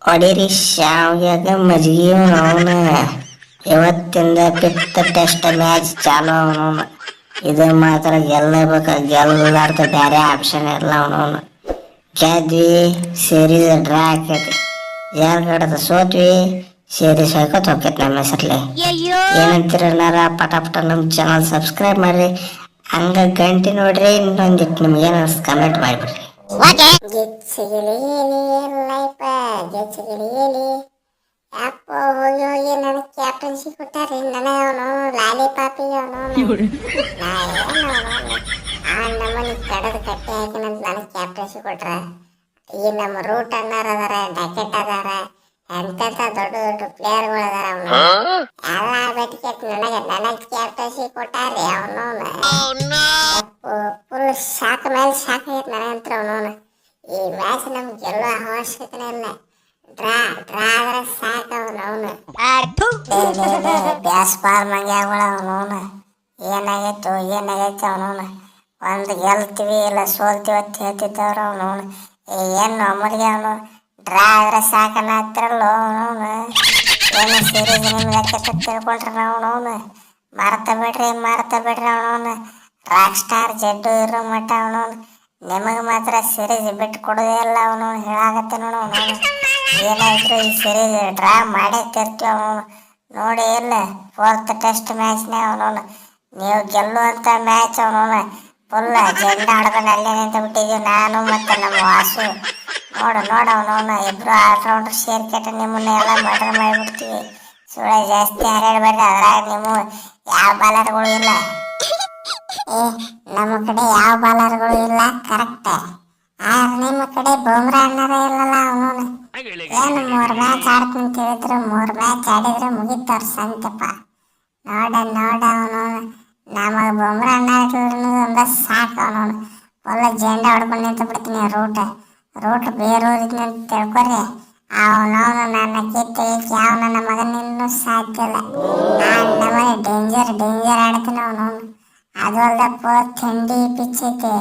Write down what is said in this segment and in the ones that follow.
ಹೊಡಿರಿ ಶಾವ್ಯಾಗ ಮಜ್ಗಿ ಅವನ ಇವತ್ತಿಂದ ಪಿತ್ತ ಟೆಸ್ಟ್ ಮ್ಯಾಚ್ ಚಾಲು ಅವನವನು. ಇದು ಮಾತ್ರ ಗೆಲ್ಲಬೇಕ, ಗೆಲ್ಲಾರ್ದ ಬೇರೆ ಆಪ್ಷನ್ ಇಲ್ಲ ಅವನವನು. ಗೆದ್ವಿ ಸೀರೀಸ್ ಡ್ರಾ ಆಕೈತಿ, ಯಾರ್ಗಡದ ಸೋತ್ವಿ ಸೀರೀಸ್ ಹೋಗ್ಕೊತ ಹೋಗ್ತೈತಿ ನಮ್ಮ ಹೆಸರ್ಲೆ. ಏನಂತೀರನ್ನಾರ ಪಟ ಪಟ ನಮ್ಮ ಚಾನಲ್ ಸಬ್ಸ್ಕ್ರೈಬ್ ಮಾಡ್ರಿ, ಹಂಗ ಗಂಟೆ ನೋಡ್ರಿ. ಇನ್ನೊಂದಿಟ್ಟು ನಿಮ್ಗೆ ಏನು ಅನ್ಸ್ ಕಮೆಂಟ್ ಮಾಡಿಬಿಡ್ರಿ. ಗೆಚ್ಚಿಗಿಲಿ ಲೈಫ ಗೆಚ್ಚಿಗಿಲಿ ಅಪ್ಪ ಹೋಗಿ ಹೋಗಿ ನನಗೆ ಕ್ಯಾಪ್ಟನ್ಸಿ ಕೊಟ್ಟಾರೆ. ನನಗೆ ಅವನು ಲಾಲಿಪಾಪಿ ಅವನು ನಮ್ಮನೆ ಕಡದ ಕಟ್ಟೆ ಹಾಕಿನಂತ ನನಗೆ ಕ್ಯಾಪ್ಟನ್ಸಿ ಕೊಟ್ರ. ಈ ನಮ್ಮ ರೂಟ್ ಅಣ್ಣಾರ ಅದಾರ, ಡಕೆಟ್ ಅದಾರ, ಎಂತೆಂತ ದೊಡ್ಡ ದೊಡ್ಡ ಪ್ಲೇಯರ್ಗಳು ಅದಾರ. ಅವನು ಎಲ್ಲ ಬೆಟ್ಕೆಟ್ ನನಗೆ ಕ್ಯಾಪ್ಟನ್ಸಿ ಕೊಟ್ಟಾರೆ. ಅವನು ಫುಲ್ ಶಾಕ್ ಮೇಲೆ ಶಾಕ್ ಆಗೈತೆ ನನಗಂತ್ರ. ಅವನು ಈ ಮ್ಯಾಚ್ ನಮ್ಗೆ ಗೆಲ್ಲೋ ಅವಶ್ಯಕತೆ ಇಲ್ಲ, ಡ್ರಾ ಆದ್ರೆ ಸಾಕು. ಅವನು ಬ್ಯಾಸ್ ಬಾಲ್ ಮಂಗ್ಯಾಗಳ ಅವನು ಏನಾಗೈತು ಅವನು ಒಂದು ಗೆಲ್ತೀವಿ ಇಲ್ಲ ಸೋಲ್ತೀವಿ ಅಂತ ಹೇಳ್ತಿದ್ದವ್ರು. ಅವನು ಏನು ಅಮ್ಮಡಿಗೆ ಅವನು ಡ್ರಾ ಆದ್ರೆ ಸಾಕನ್ನ ಹತ್ತಿರಲ್ಲ. ಅವನು ಏನು ಸೀರೀಸ್ ನಿಮ್ಗೆ ತಿಳ್ಕೊಂಡ್ರೆ ಅವನು ಮರ್ತ ಬಿಡ್ರಿ ಅವನು ರಾಕ್ ಸ್ಟಾರ್ ಜಡ್ಡು ಇರೋ ಮಟ್ಟ ಅವನು ನಿಮಗೆ ಮಾತ್ರ ಸೀರೀಸ್ ಬಿಟ್ಟು ಕೊಡೋದೇ ಇಲ್ಲ. ಅವನು ಹೇಳಾಗತ್ತೆ ನೋಡು. ಅವನು ಏನಾದ್ರು ಈ ಸೀರೀಸ್ ಡ್ರಾ ಮಾಡೇ ತಿರ್ತೀವಿ. ಅವನು ನೋಡಿ ಇಲ್ಲ 4th ಟೆಸ್ಟ್ ಮ್ಯಾಚ್ನೇ ಅವನು ನೀವು ಗೆಲ್ಲುವಂಥ ಮ್ಯಾಚ್. ಅವನು ಫುಲ್ ಜೆಂಡ ಆಡ್ಕೊಂಡು ಅಲ್ಲೇ ನಿಂತು ಬಿಟ್ಟಿದ್ದೀವಿ ನಾನು ಮತ್ತು ನಮ್ಮ ವಾಸು. ನೋಡು ಅವನು ಇಬ್ಬರು ಆಲ್ರೌಂಡರ್ ಸೇರ್ಕೆಟ್ಟ ನಿಮ್ಮನ್ನ ಎಲ್ಲ ಮರ್ಡರ್ ಮಾಡಿಬಿಡ್ತೀವಿ. ಸುಳ್ಳೆ ಜಾಸ್ತಿ ಹರಡ್ಬೇಡ್ರಿ. ಅದ್ರಾಗ ನೀವು ಯಾವ ಬಾಲರ್ಗಳು ಇಲ್ಲ, ನಮ್ಮ ಕಡೆ ಯಾವ ಬಾಲರ್ಗಳು ಇಲ್ಲ ಕರೆಕ್ಟ್. ಆದ್ರೆ ನಿಮ್ಮ ಕಡೆ ಬುಮ್ರಾ ಅನ್ನೋದೇ ಇಲ್ಲಲ್ಲ. ಅವನು ಏನು 3 ಮ್ಯಾಚ್ ಆಡ್ತೀನಿ ಅಂತ ಹೇಳಿದ್ರು, 3 ಮ್ಯಾಚ್ ಆಡಿದ್ರೆ ಮುಗಿತಾರ ಸಂತಪ್ಪ. ನೋಡ ಅವನು ನಮಗೆ ಬುಮ್ರಾ ಅನ್ನೋದು ಸಾಕು. ಅವನು ಒಳ್ಳೆ ಜೆಂಡ ಹೊಡ್ಕೊಂಡು ನಿಂತು ಬಿಡ್ತೀನಿ. ರೂಟ್ ಬೇರೂರಿಗೆ ಅಂತ ತಿಳ್ಕೊರಿ. ಅವನವನು ನನ್ನ ಕಿತ್ತು ಯಾವ ನನ್ನ ಮಗನಿನ್ನೂ ಸಾಧ್ಯ ಇಲ್ಲ. ನಮ್ಮನೆ ಡೇಂಜರ್ ಆಡ್ತೀನಿ. ಅವನವನು ಅದು ಅಲ್ದ ಪೂರ ಥಂಡಿ ಪಿಚ್ ಐತಿ.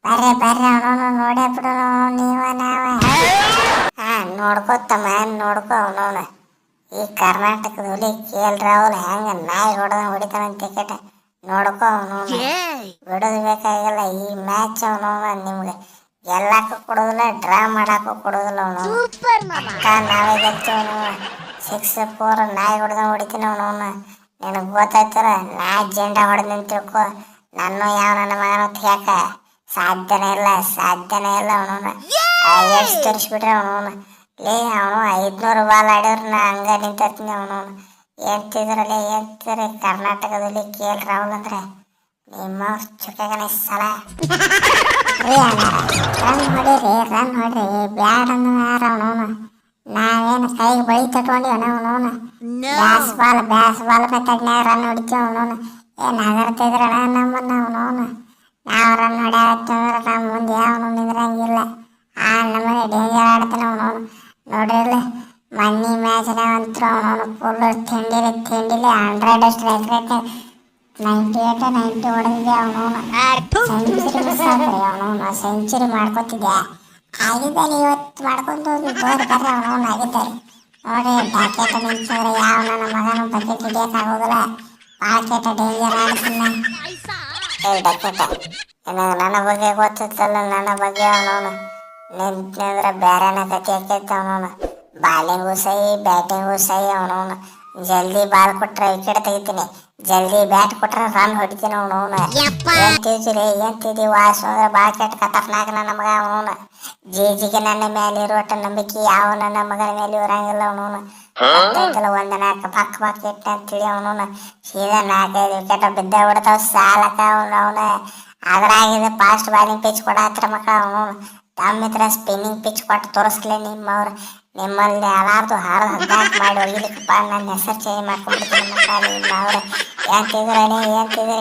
ಬರ್ರಿ ಅವನವನು ನೋಡೇ ಬಿಡು ನಾವೇ ನೋಡ್ಕೋ ಅವನವನು. ಈ ಕರ್ನಾಟಕದ ಹುಲಿ KL ರಾಹುಲ್ ಹೆಂಗ ನಾಯಿ ಹೊಡಿತಾನಂತ ಟಿಕೆಟ್ ನೋಡ್ಕೋ. ಅವನವನು ಬಿಡೋದು ಬೇಕಾಗಿಲ್ಲ. ಈ ಮ್ಯಾಚ್ ಅವನವನು ನಿಮ್ಗೆ ಗೆಲ್ಲಾಕು ಕೊಡೋದಿಲ್ಲ, ಡ್ರಾ ಮಾಡಾಕು ಕೊಡೋದಿಲ್ಲ. ಅವನು ನಾವೇ ಗೆಲ್ತೀವಿ. ಅವನು 6-4 ನಾಯಿ ಹೊಡಿತೀನಿ. ಅವನವನು ನಿನಗೆ ಗೊತ್ತಾಯ್ತಾರ. ನಾಯಿ ಜೆಂಡ ಹೊಡೆದು ನಿಂತಿರ್ಕೋ, ನನ್ನ ಯಾವ ನನ್ನ ಮಗನ ಯಾಕ ಸಾಧ್ಯನೇ ಇಲ್ಲ. ಅವನವನು ಎಷ್ಟು ತೋರಿಸ್ಬಿಟ್ರೆ ಅವನು ಅವನು 500 ಬಾಲ್ ಆಡಿದ್ರು ನಾ ಹಂಗ ನಿಂತಿರ್ತೀನಿ. ಅವನವನು ಏನ್ತಿದ್ರಿ ಕರ್ನಾಟಕದಲ್ಲಿ KL ರಾಹುಲ್ ಅಂದ್ರೆ ನಿಮ್ಮ ಚುಕ್ಕಗನ ಸಲ ರನ್ ಹೊಡ್ರಿ ಬ್ಯಾಡ್ ಅನ್ನೋ ಯಾರ. ಅವನವನು ನಾವೇನು ಕೈಗೆ ಬಳಿ ತಟ್ಕೊಂಡಿವನ. ಅವನವನು ಬ್ಯಾಸ್ ಬಾಲ್ ಮೆತ್ತಡ್ನ್ಯಾಗ ರನ್ ಹೊಡಿತೀವಿ. ಅವನವನು ಏನು ಹಗರ್ತಿದ್ರಣ ನಮ್ಮನ್ನ. ಅವನವನು ನಾವು ರನ್ ಹೊಡ್ಯಾಗತ್ತಂದ್ರೆ ನಮ್ಮ ಮುಂದೆ ಯಾವನು ನಿಂದ್ರಂಗಿಲ್ಲ. ನಮಗೆ ಡೇಂಜರ್ ಆಡ್ತಾನೆ. ಅವನವನು ನೋಡ್ರಿ ಮನ್ನಿ ಮ್ಯಾಚ್ನಾಗ ಅಂತೂ ಅವನವನು ಫುಲ್ ತಿಂಡಿಲಿ 100 ಸ್ಟ್ರೈಕ್ ರೇಟ್ 98 ಹೊಡೆದಿದ್ದೆ. ಅವನವನು ಸೆಂಚುರಿ ಮಿಸ್ ಆದ್ರಿ. ಅವನವನು ಸೆಂಚುರಿ ಮಾಡ್ಕೊತಿದ್ದೆ. ಆಗಿದ್ದಲ್ಲಿ ಇವತ್ತು ಮಾಡ್ಕೊಂಡು ಬರ್ರಿ ಅವನವನು ಆಗಿದ್ದಾರೆ. ನೋಡಿ ಡಾಕೆಟ್ ನಿಂತಂದ್ರೆ ಯಾವ ನನ್ನ ಮಗನ ಬಕೆಟ್ ಹಿಡಿಯೋಕ್ಕಾಗೋದಿಲ್ಲ. ಪಾಕೆಟ್ ಡೇಂಜರ್ ಆಡ್ತಿಲ್ಲ. ಡಕೆಟ್ ನನ್ನ ಬಗ್ಗೆ ಗೊತ್ತಿತ್ತಲ್ಲ. ನನ್ನ ಬಗ್ಗೆ ಅವನವನು ನಿಂತಂದ್ರೆ ಬೇರೆನ ಕತಿ ಹಾಕೈತೆ. ಅವನವನು ಬಾಲಿಂಗು ಸೈ ಬ್ಯಾಟಿಂಗು ಸೈ. ಅವನವನು ಜಲ್ದಿ ಬಾಲ್ ಕೊಟ್ರೆ ವಿಕೆಟ್ ತೆಗಿತೀನಿ, ಜಲ್ದಿ ಬ್ಯಾಟ್ ಕೊಟ್ರೆ ರನ್ ಹೊಡಿತೀನಿ. ಅವನವನು ಏನ್ತಿದ್ರಿ ವಾಸು ಅಂದ್ರೆ ಭಾಳ ಕೆಟ್ಟ ಖತರ್ನಾಕ್ ನನ್ನ ಮಗ. ಅವನವನು ಜಿಗೆ ನನ್ನ ಮೇಲೆ ಇರುವಟ್ಟ ನಂಬಿಕೆ ಯಾವ ನನ್ನ ಮಗನ ಮೇಲೆ ಇರಂಗಿಲ್ಲ. ಅವನವನು ಒಂದು 4 ಪಕ್ ಇಟ್ಟ ಅಂತೇಳಿ ಅವನವನು ಸೀದಾ 4-5 ವಿಕೆಟ್ ಬಿದ್ದ ಬಿಡ್ತಾವ ಸಾಲಕ್ಕ. ಅವನವನು ಅದ್ರಾಗಿದೆ ಫಾಸ್ಟ್ ಬಾಲಿಂಗ್ ಪಿಚ್ ಕೊಡತ್ರ ಮಕ್ಕಳ. ಅವನವನು ತಮ್ಮಿತ್ರ ಸ್ಪಿನ್ನಿಂಗ್ ಪಿಚ್ ಕೊಟ್ಟು ತೋರಿಸ್ಲಿ. ನಿಮ್ಮಲ್ಲಿ ಯಾರಾರ್ದು ಹಾರು ಹದ್ದಾಕ್ ಮಾಡಿ ಒಯ್ಲಿಕ್ಕಪ್ಪ ನನ್ನ ಹೆಸರು ಚೇಂಜ್ ಮಾಡ್ಕೊಂಡ್ಬಿಡ್ತೀನಿ ಮಕ್ಕಳ. ನಿಮ್ಮವ್ರು ಏನ್ತಿದ್ರಿ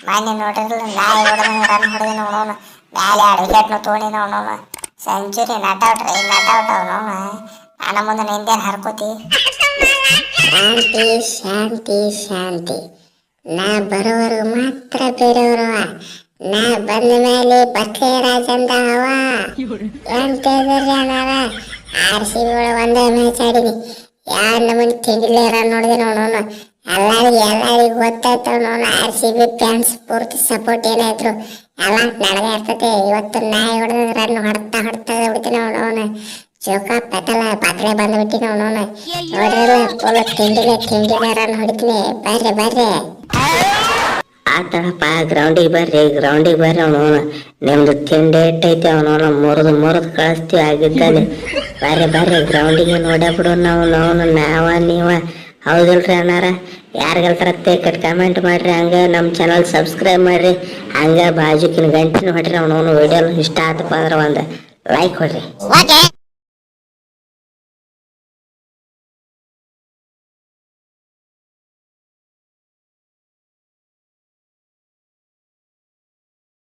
ಮಾನ್ಯ ನೋಡಿರಲಿಲ್ಲ. ನಾಯಿ ಹೊಡೆದಂಗೆ ರನ್ ಹೊಡೆದಿನ. ಅವನವನು ಮ್ಯಾಲೆ 2 ವಿಕೆಟ್ನು ತೊಗೊಂಡಿನ. ಅವನವನು ಸೆಂಚುರಿ ನಟೌಟ್ ಅವನವನು. ನನ್ನ ಮುಂದೆ ನಿಂದೇನು ಹರ್ಕೋತಿ. ಶಾಂತಿ ನಾ ಬರೋವರೆಗೂ ಮಾತ್ರ ಬೇರೆಯವರು. ನಾ ಬಂದ ಮೇಲೆ ಬಟ್ಲೆ ರಾಜಂದ ಹವ ಎಂತಿದ್ರಿ ಅನಾರ ಆರ್ ಸಿ ಬಿ ಒಳಗೆ ಒಂದೇ ಮ್ಯಾಚ್ ಆಡಿನಿ. ಯಾರು ನಮ್ಮನ್ನು ತಿಂಡಿಲೇ ರನ್ ನೋಡಿದೆ ನೋಡೋನು. ಎಲ್ಲರಿಗೂ ಗೊತ್ತಾಯ್ತು ನೋಡೋಣ. ಆರ್ ಸಿ ಬಿ ಫ್ಯಾನ್ಸ್ ಪೂರ್ತಿ ಸಪೋರ್ಟ್ ಏನಾಯ್ತು ಎಲ್ಲ ನಡೆದೇ ಇರ್ತೈತೆ. ಇವತ್ತು ನಾಯಿ ಹೊಡೆದ ರನ್ ಹೊಡ್ತಾ ಹೊಡ್ತೀನಿ ನೋಡೋಣ. ಚೌಕ ಪತಲೆ ಬಂದ್ಬಿಟ್ಟು ನೋಡೋಣ. ನೋಡಿರಲ್ಲ ಫುಲ್ ತಿಂಡಿಲೆ ರನ್ ಹೊಡಿತೀನಿ. ಬರ್ರಿ ಆತಡಪ್ಪ, ಗ್ರೌಂಡಿಗೆ ಬರ್ರಿ ಅವನೋನ. ನಿಮ್ದು ತಿಂಡಿ ಇಟ್ಟೈತೆ ಅವನೋನ ಮುರಿದು ಕಳಿಸ್ತೀವಿ ಆಗಿದ್ದಲ್ಲಿ. ಬರ್ರಿ ಗ್ರೌಂಡಿಗೆ ನೋಡಬಿಡು ನಾವ ನೀವ. ಹೌದಿಲ್ರಿ ಅಣ್ಣಾರ? ಯಾರು ಗೆಲ್ತಾರತ್ತೆ ಕಮೆಂಟ್ ಮಾಡ್ರಿ. ಹಂಗೆ ನಮ್ಮ ಚಾನಲ್ ಸಬ್ಸ್ಕ್ರೈಬ್ ಮಾಡ್ರಿ. ಹಂಗೆ ಬಾಜುಕಿನ ಗಂಟಿನ ಹೊಡ್ರಿ. ಅವನವನು ವಿಡಿಯೋ ಇಷ್ಟ ಆತಪ್ಪ ಅಂದ್ರೆ ಒಂದು ಲೈಕ್ ಹೊಡ್ರಿ.